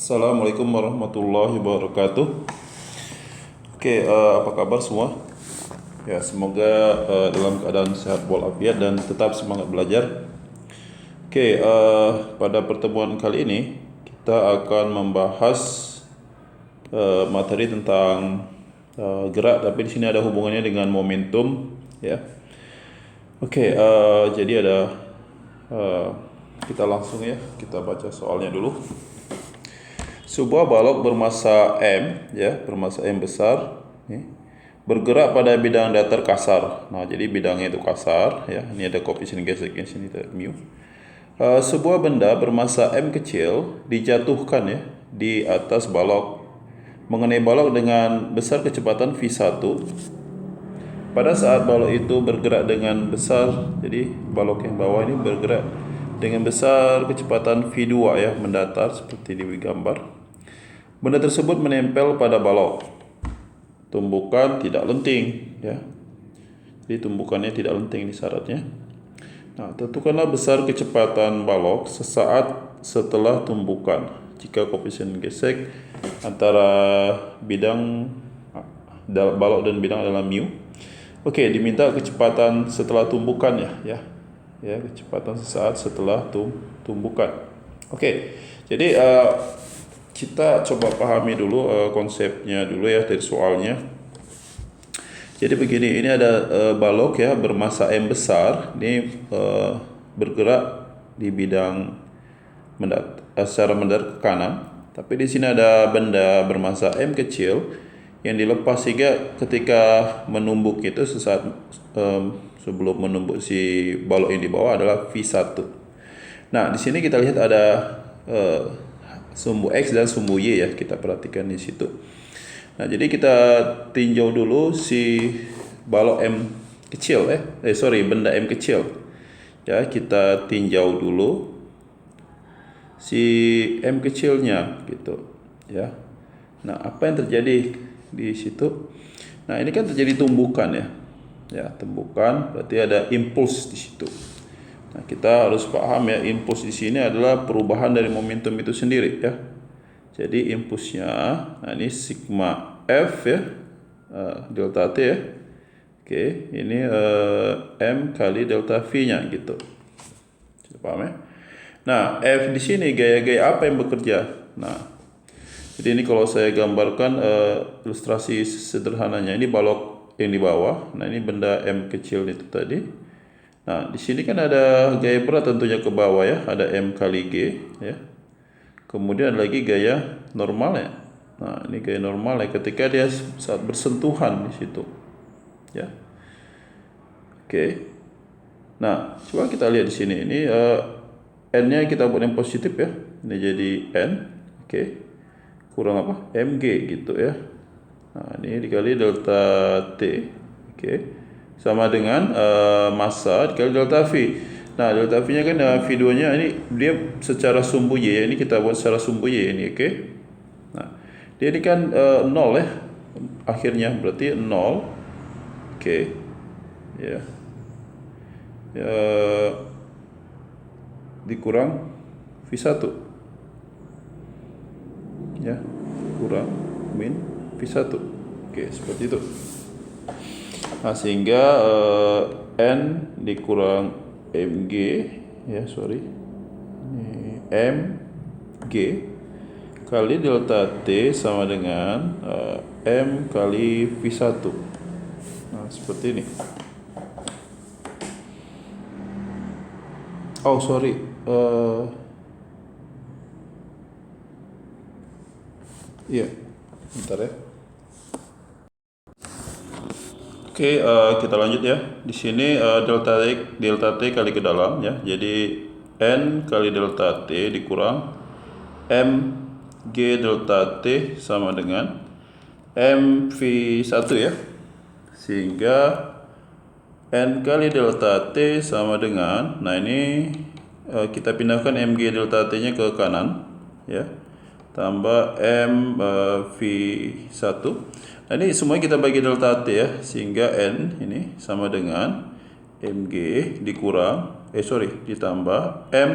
Assalamualaikum warahmatullahi wabarakatuh. Oke, apa kabar semua? Ya, semoga dalam keadaan sehat walafiat dan tetap semangat belajar. Oke, pada pertemuan kali ini kita akan membahas materi tentang gerak, tapi di sini ada hubungannya dengan momentum, ya. Oke, jadi ada kita langsung ya, kita baca soalnya dulu. Sebuah balok bermassa M, ya, bermassa M besar, bergerak pada bidang datar kasar. Nah, jadi bidangnya itu kasar, ya. Ini ada koefisien geseknya sini mu. Sebuah benda bermassa M kecil dijatuhkan ya di atas balok mengenai balok dengan besar kecepatan v1. Pada saat balok itu bergerak dengan besar, jadi balok yang bawah ini bergerak dengan besar kecepatan v2 ya, mendatar seperti di gambar. Benda tersebut menempel pada balok. Tumbukan tidak lenting, ya. Jadi tumbukannya tidak lenting di syaratnya. Nah, tentukanlah besar kecepatan balok sesaat setelah tumbukan jika koefisien gesek antara bidang balok dan bidang adalah mu. Oke, diminta kecepatan setelah tumbukan ya, kecepatan sesaat setelah tumbukan. Oke, jadi kita coba pahami dulu konsepnya dulu ya dari soalnya. Jadi begini, ini ada balok ya bermassa M besar, ini bergerak di bidang secara mendatar ke kanan. Tapi di sini ada benda bermassa M kecil yang dilepas sehingga ketika menumbuk itu sesaat sebelum menumbuk si balok yang di bawah adalah V1. Nah, di sini kita lihat ada sumbu X dan sumbu Y ya, kita perhatikan di situ. Nah, jadi kita tinjau dulu si balok M kecil benda M kecil. Ya, kita tinjau dulu si M kecilnya gitu, ya. Nah, apa yang terjadi di situ? Nah, ini kan terjadi tumbukan ya. Ya, tumbukan berarti ada impuls di situ. Nah, kita harus paham ya, impuls di sini adalah perubahan dari momentum itu sendiri ya. Jadi impulsnya, nah ini sigma F ya, delta T ya. Oke, ini M kali delta V-nya gitu. Sudah paham ya? Nah, F di sini gaya-gaya apa yang bekerja? Nah, jadi ini kalau saya gambarkan ilustrasi sederhananya, ini balok yang di bawah. Nah, ini benda M kecil itu tadi. Nah, di sini kan ada gaya berat tentunya ke bawah ya, ada M kali G ya. Kemudian ada lagi gaya normal ya. Nah, ini gaya normal ya ketika dia saat bersentuhan di situ. Ya. Oke. Nah, coba kita lihat di sini. Ini N-nya kita buat yang positif ya. Ini jadi N. Oke. Kurang apa? Mg gitu ya. Nah, ini dikali delta T. Oke. Sama dengan massa dikali delta V. Nah, delta V-nya kan V2-nya ini dia secara sumbu Y ya. Ini kita buat secara sumbu Y ini, oke. Nah, dia ini kan 0 ya. Akhirnya berarti 0. Oke. Ya. Dikurang V1. Ya, kurang min V1. Oke, seperti itu. Nah, sehingga N dikurang Mg ya, ini Mg kali delta T sama dengan M kali V1. Nah, seperti ini. Oh, sorry. Iya, bentar ya. Oke, kita lanjut ya. Di sini delta T kali ke dalam ya. Jadi N kali delta T dikurang M G delta T sama dengan M V1 ya. Sehingga N kali delta T sama dengan, nah ini kita pindahkan MG delta T-nya ke kanan ya. Tambah M V1. Nah, ini semuanya kita bagi delta T ya, sehingga N ini sama dengan Mg dikurang ditambah M.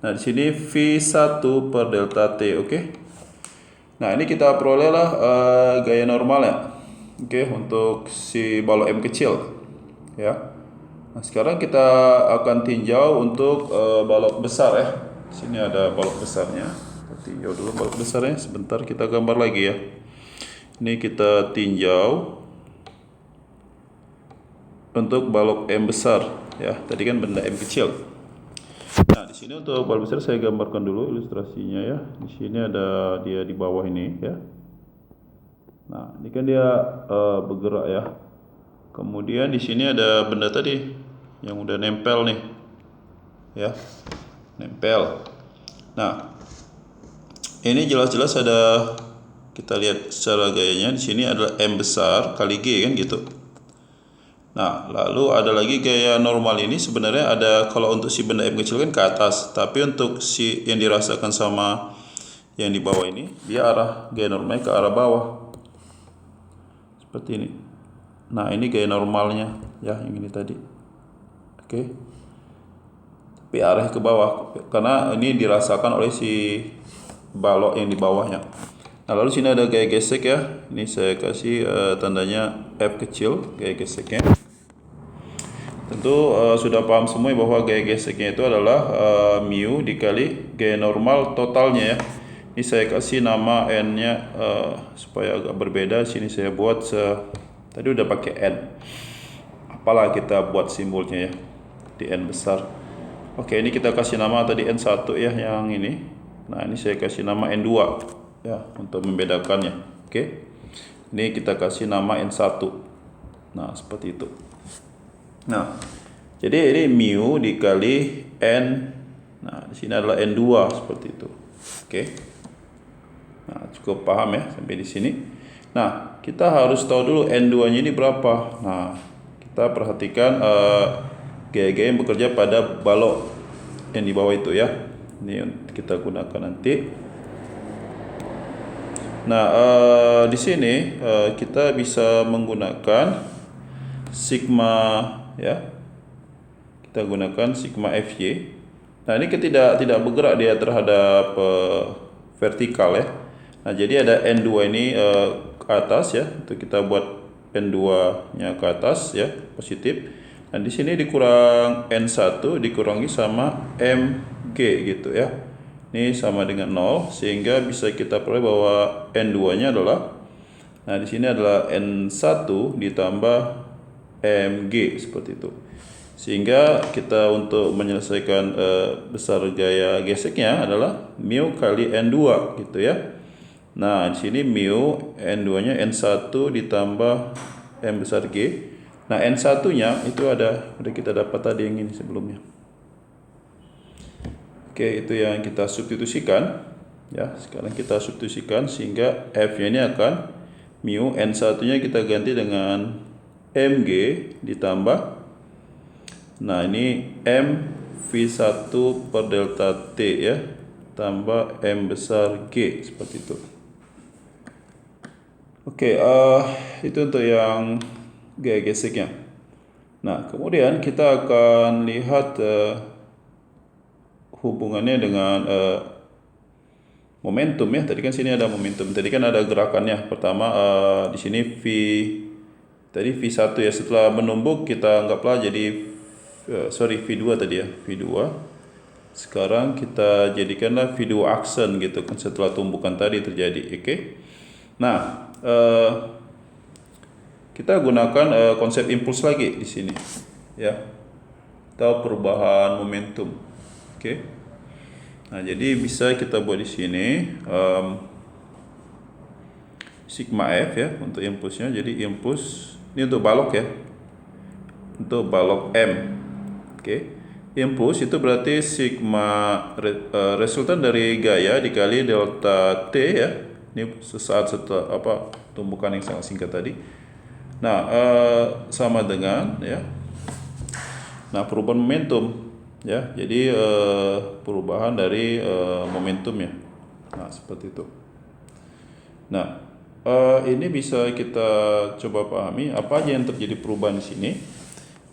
Nah, di sini V1 per delta T, oke. Nah, ini kita perolehlah gaya normal ya. Oke, untuk si balok M kecil ya. Nah, sekarang kita akan tinjau untuk balok besar ya. Sini ada balok besarnya. Kita tinjau dulu balok besarnya. Sebentar kita gambar lagi ya. Ini kita tinjau untuk balok M besar ya. Tadi kan benda M kecil. Nah, di sini untuk balok besar saya gambarkan dulu ilustrasinya ya. Di sini ada dia di bawah ini ya. Nah, ini kan dia bergerak ya. Kemudian di sini ada benda tadi yang udah nempel nih. Ya. Nempel. Nah, ini jelas-jelas ada, kita lihat secara gayanya di sini adalah M besar kali G kan gitu. Nah, lalu ada lagi gaya normal ini sebenarnya ada, kalau untuk si benda M kecil kan ke atas, tapi untuk si yang dirasakan sama yang di bawah ini, dia arah gaya normalnya ke arah bawah. Seperti ini. Nah, ini gaya normalnya ya, yang ini tadi. Oke. Tapi arah ke bawah karena ini dirasakan oleh si balok yang di bawahnya. Nah, lalu sini ada gaya gesek ya. Ini saya kasih tandanya F kecil, gaya geseknya. Tentu sudah paham semua bahwa gaya geseknya itu adalah mu dikali gaya normal totalnya ya. Ini saya kasih nama n-nya supaya agak berbeda. Sini saya buat tadi udah pakai n. Apalah kita buat simbolnya ya di n besar. Oke, ini kita kasih nama tadi n1 ya yang ini. Nah, ini saya kasih nama n2 ya untuk membedakannya. Oke. Ini kita kasih nama n1. Nah, seperti itu. Nah, jadi ini mu dikali n. Nah, di sini adalah n2 seperti itu. Oke. Nah, cukup paham ya sampai di sini. Nah, kita harus tahu dulu n2-nya ini berapa. Nah, kita perhatikan gaya-gaya yang bekerja pada balok yang di bawah itu ya. Ini kita gunakan nanti. Nah, di sini kita bisa menggunakan sigma ya. Kita gunakan sigma Fy. Nah, ini tidak bergerak dia terhadap vertikal ya. Nah, jadi ada N2 ini ke atas ya. Untuk kita buat N2-nya ke atas ya, positif. Nah, di sini dikurang N1 dikurangi sama Mg gitu ya. Ini sama dengan 0 sehingga bisa kita peroleh bahwa N2-nya adalah, nah di sini adalah N1 ditambah Mg seperti itu. Sehingga kita untuk menyelesaikan besar gaya geseknya adalah mu kali N2 gitu ya. Nah, di sini mu N2-nya N1 ditambah M besar G. Nah, N1-nya itu udah kita dapat tadi yang ini sebelumnya. Oke, itu yang kita substitusikan ya. Sekarang kita substitusikan sehingga F-nya ini akan mu N1-nya kita ganti dengan Mg ditambah, nah ini M V1 per delta T ya, tambah M besar G seperti itu. Oke, itu untuk yang gaya geseknya. Nah, kemudian kita akan lihat hubungannya dengan momentum ya. Tadi kan sini ada momentum. Tadi kan ada gerakannya. Pertama di sini tadi V1 ya, setelah menumbuk kita anggaplah jadi V2 tadi ya, V2. Sekarang kita jadikanlah V2 aksen gitu kan setelah tumbukan tadi terjadi. Oke. Nah, kita gunakan konsep impuls lagi di sini ya. Atau perubahan momentum. Oke. Nah, jadi bisa kita buat di sini sigma F ya untuk impulsnya. Jadi impuls ini untuk balok ya, untuk balok M. Oke. Impuls itu berarti sigma resultan dari gaya dikali delta T ya. Ini sesaat setelah tumbukan yang sangat singkat tadi. Nah, sama dengan ya. Nah, perubahan momentum ya. Jadi perubahan dari momentumnya. Nah, seperti itu. Nah, ini bisa kita coba pahami apa aja yang terjadi perubahan di sini.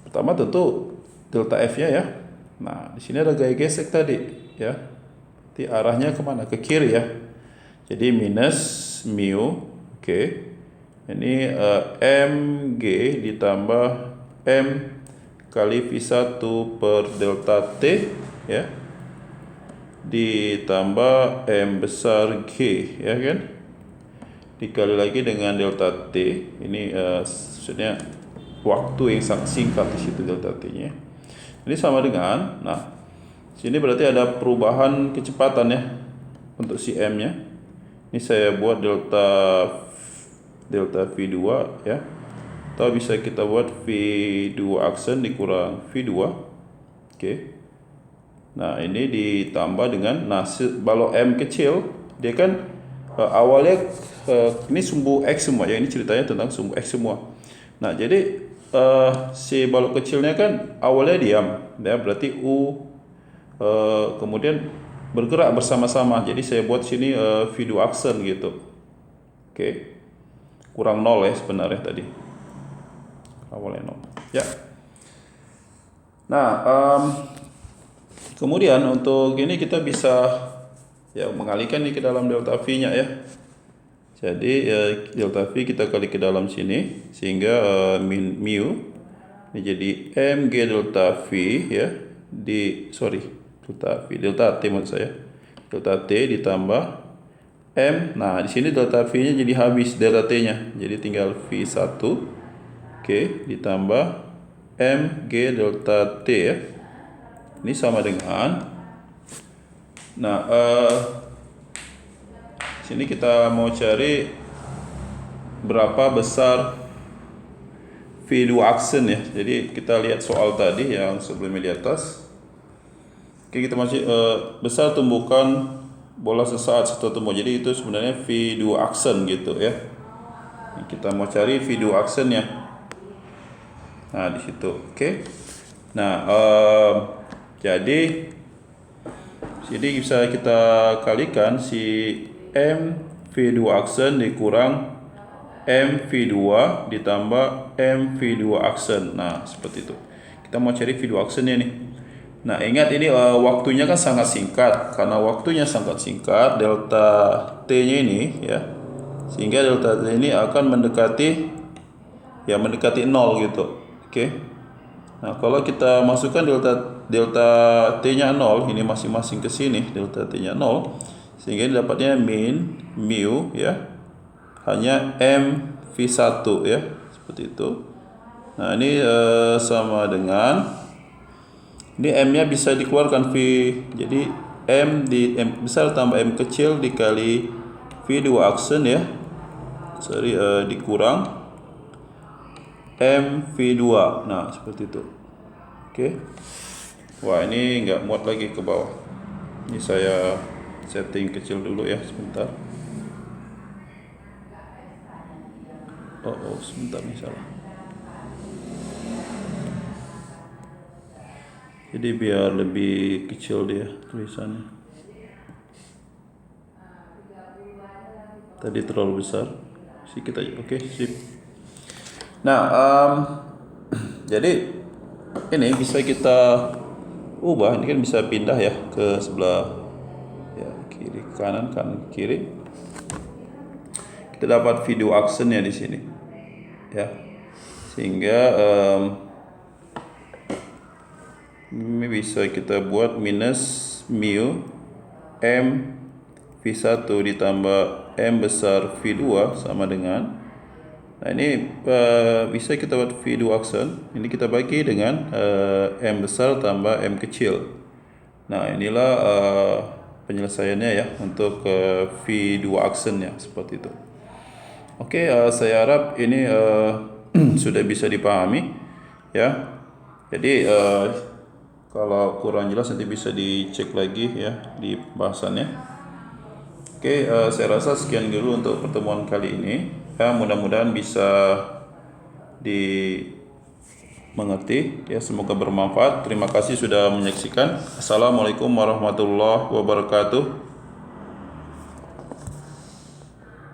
Pertama tentu delta F-nya ya. Nah, di sini ada gaya gesek tadi ya. Berarti arahnya kemana? Ke kiri ya. Jadi minus mu, oke. Ini mg ditambah m kali V1 per delta T, ya, ditambah m besar G, ya kan, dikali lagi dengan delta T. Ini maksudnya waktu yang sangat singkat di situ delta T-nya. Ini sama dengan, nah, sini berarti ada perubahan kecepatan ya untuk si m-nya. Ini saya buat delta V2 ya. Atau bisa kita buat V2 aksen dikurang V2. Oke. Nah, ini ditambah dengan balok M kecil, dia kan awalnya ini sumbu X semua ya, ini ceritanya tentang sumbu X semua. Nah, jadi si balok kecilnya kan awalnya diam, ya, berarti U kemudian bergerak bersama-sama. Jadi saya buat sini V2 aksen gitu. Oke. Kurang 0 ya sebenarnya tadi. Awalnya 0. Ya. Nah, kemudian untuk ini kita bisa ya mengalihkan ini ke dalam delta V-nya ya. Jadi delta V kita kali ke dalam sini sehingga min mu ini jadi mg delta V ya delta T maksud saya. Delta T ditambah M. Nah, di sini delta V-nya jadi habis delta T-nya. Jadi tinggal V1. Oke, ditambah mg delta T ya. Ini sama dengan, nah, sini kita mau cari berapa besar V2 aksen ya. Jadi kita lihat soal tadi yang sebelumnya di atas. Oke, kita masih besar tumbukan bola sesaat setelah tumbuh. Jadi itu sebenarnya V2 aksen gitu ya. Kita mau cari V2 aksennya. Nah, di situ. Oke. Nah, jadi sini bisa kita kalikan si M V2 aksen dikurang M V2 ditambah M V2 aksen. Nah, seperti itu. Kita mau cari V2 aksennya nih. Nah, ingat ini waktunya kan sangat singkat. Karena waktunya sangat singkat, delta T-nya ini ya, sehingga delta T ini akan mendekati 0 gitu. Oke. Nah, kalau kita masukkan delta T-nya 0, ini masing-masing ke sini, delta T-nya 0, sehingga dapatnya min mu ya, hanya M V1 ya, seperti itu. Nah, ini sama dengan, ini M-nya bisa dikeluarkan V. Jadi M besar tambah M kecil dikali V2 aksen ya. Dikurang M V2. Nah, seperti itu. Oke. Wah, ini nggak muat lagi ke bawah. Ini saya setting kecil dulu ya, sebentar. Oh, sebentar nih salah. Jadi biar lebih kecil dia tulisannya. Tadi terlalu besar. Sedikit aja. Oke, sip. Nah, jadi ini bisa kita ubah. Ini kan bisa pindah ya ke sebelah ya, kiri kanan kiri. Kita dapat V2 aksennya di sini. Ya. Sehingga ini bisa kita buat minus mu M V1 ditambah M besar V2 sama dengan, nah ini bisa kita buat V2 aksen. Ini kita bagi dengan M besar tambah M kecil. Nah, inilah penyelesaiannya ya untuk V2 aksennya seperti itu. Oke, saya harap ini sudah bisa dipahami ya. Jadi kalau kurang jelas nanti bisa dicek lagi ya di bahasannya. Oke, saya rasa sekian dulu untuk pertemuan kali ini. Ya, mudah-mudahan bisa dimengerti ya, semoga bermanfaat. Terima kasih sudah menyaksikan. Assalamualaikum warahmatullahi wabarakatuh.